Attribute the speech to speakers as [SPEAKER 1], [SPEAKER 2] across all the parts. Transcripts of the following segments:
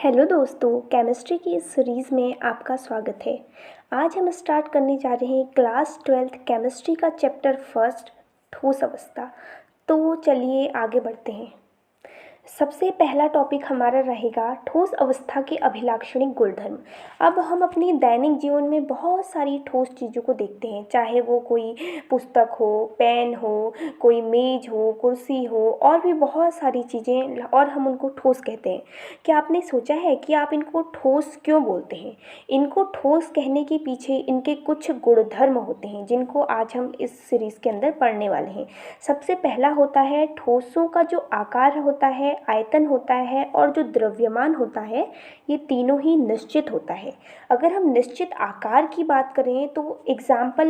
[SPEAKER 1] Hello दोस्तों, chemistry की इस सीरीज़ में आपका स्वागत है। आज हम स्टार्ट करने जा रहे हैं क्लास 12th केमिस्ट्री का चैप्टर फर्स्ट, ठोस अवस्था। तो चलिए आगे बढ़ते हैं। सबसे पहला टॉपिक हमारा रहेगा ठोस अवस्था के अभिलाक्षणिक गुणधर्म। अब हम अपने दैनिक जीवन में बहुत सारी ठोस चीज़ों को देखते हैं, चाहे वो कोई पुस्तक हो, पेन हो, कोई मेज़ हो, कुर्सी हो और भी बहुत सारी चीज़ें, और हम उनको ठोस कहते हैं। क्या आपने सोचा है कि आप इनको ठोस क्यों बोलते हैं? इनको ठोस कहने के पीछे इनके कुछ गुणधर्म होते हैं जिनको आज हम इस सीरीज़ के अंदर पढ़ने वाले हैं। सबसे पहला होता है ठोसों का जो आकार होता है, आयतन होता है और जो द्रव्यमान होता है, ये तीनों ही निश्चित होता है। अगर हम निश्चित आकार की बात करें तो एग्जाम्पल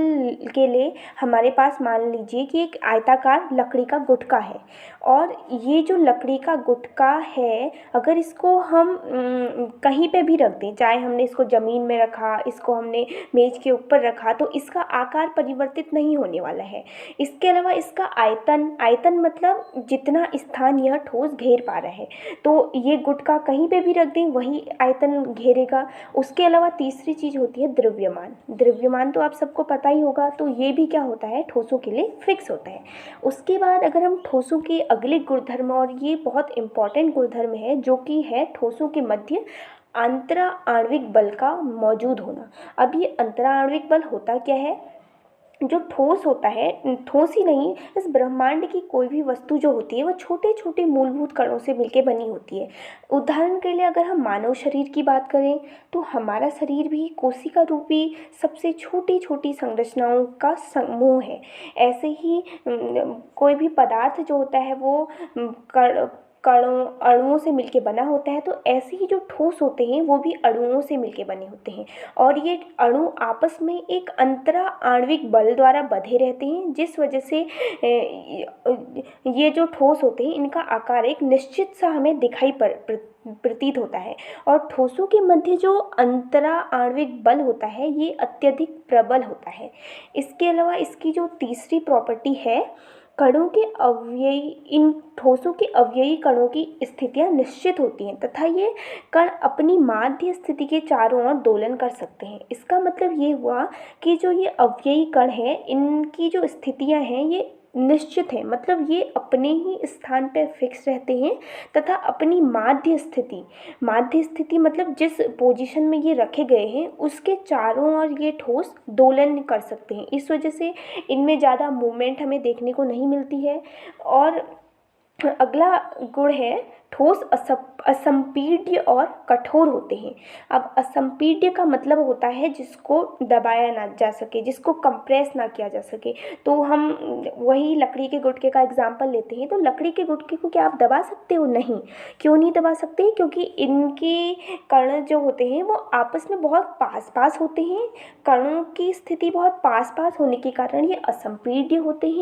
[SPEAKER 1] के लिए हमारे पास मान लीजिए कि एक आयताकार लकड़ी का गुटका है, और ये जो लकड़ी का गुटका है, अगर इसको हम कहीं पे भी रख दें, चाहे हमने इसको ज़मीन में रखा, इसको हमने मेज़ के ऊपर रखा, तो इसका आकार परिवर्तित नहीं होने वाला है। इसके अलावा इसका आयतन मतलब जितना स्थान यह ठोस घेर पा रहा है, तो ये गुटका कहीं पे भी रख दें वही आयतन घेरेगा। उसके अलावा तीसरी चीज़ होती है द्रव्यमान तो आप सबको पता ही होगा, तो ये भी क्या होता है, ठोसों के लिए फिक्स होता है। उसके बाद अगर हम ठोसों के अगले गुणधर्म, और ये बहुत इंपॉर्टेंट गुणधर्म है, जो कि है ठोसों के मध्य अंतरा आणविक बल का मौजूद होना। अब ये अंतरा आणविक बल होता क्या है? जो ठोस होता है, ठोस ही नहीं, इस ब्रह्मांड की कोई भी वस्तु जो होती है वो छोटे छोटे मूलभूत कणों से मिलकर बनी होती है। उदाहरण के लिए अगर हम मानव शरीर की बात करें तो हमारा शरीर भी कोशिका रूपी सबसे छोटी छोटी संरचनाओं का समूह है। ऐसे ही कोई भी पदार्थ जो होता है वो कणों अणुओं से मिलके बना होता है, तो ऐसे ही जो ठोस होते हैं वो भी अणुओं से मिलके बने होते हैं, और ये अणु आपस में एक अंतरा आणविक बल द्वारा बंधे रहते हैं, जिस वजह से ये जो ठोस होते हैं इनका आकार एक निश्चित सा हमें दिखाई प्रतीत होता है। और ठोसों के मध्य जो अंतरा आणविक बल होता है ये अत्यधिक प्रबल होता है। इसके अलावा इसकी जो तीसरी प्रॉपर्टी है, कणों के अवयवी, इन ठोसों के अवयवी कणों की स्थितियां निश्चित होती हैं तथा ये कण अपनी माध्य स्थिति के चारों ओर दोलन कर सकते हैं। इसका मतलब ये हुआ कि जो ये अवयवी कण हैं इनकी जो स्थितियां हैं ये निश्चित है, मतलब ये अपने ही स्थान पर फिक्स रहते हैं तथा अपनी माध्य स्थिति मतलब जिस पोजीशन में ये रखे गए हैं उसके चारों ओर ये ठोस दोलन कर सकते हैं। इस वजह से इनमें ज़्यादा मूवमेंट हमें देखने को नहीं मिलती है। और अगला गुण है ठोस असंपीड्य और कठोर होते हैं। अब असंपीड्य का मतलब होता है जिसको दबाया ना जा सके, जिसको कंप्रेस ना किया जा सके। तो हम वही लकड़ी के गुटके का एग्जांपल लेते हैं, तो लकड़ी के गुटके को क्या आप दबा सकते हो? नहीं। क्यों नहीं दबा सकते? क्योंकि इनके कण जो होते हैं वो आपस में बहुत पास होते हैं। कणों की स्थिति बहुत पास होने के कारण ये असंपीड्य होते हैं।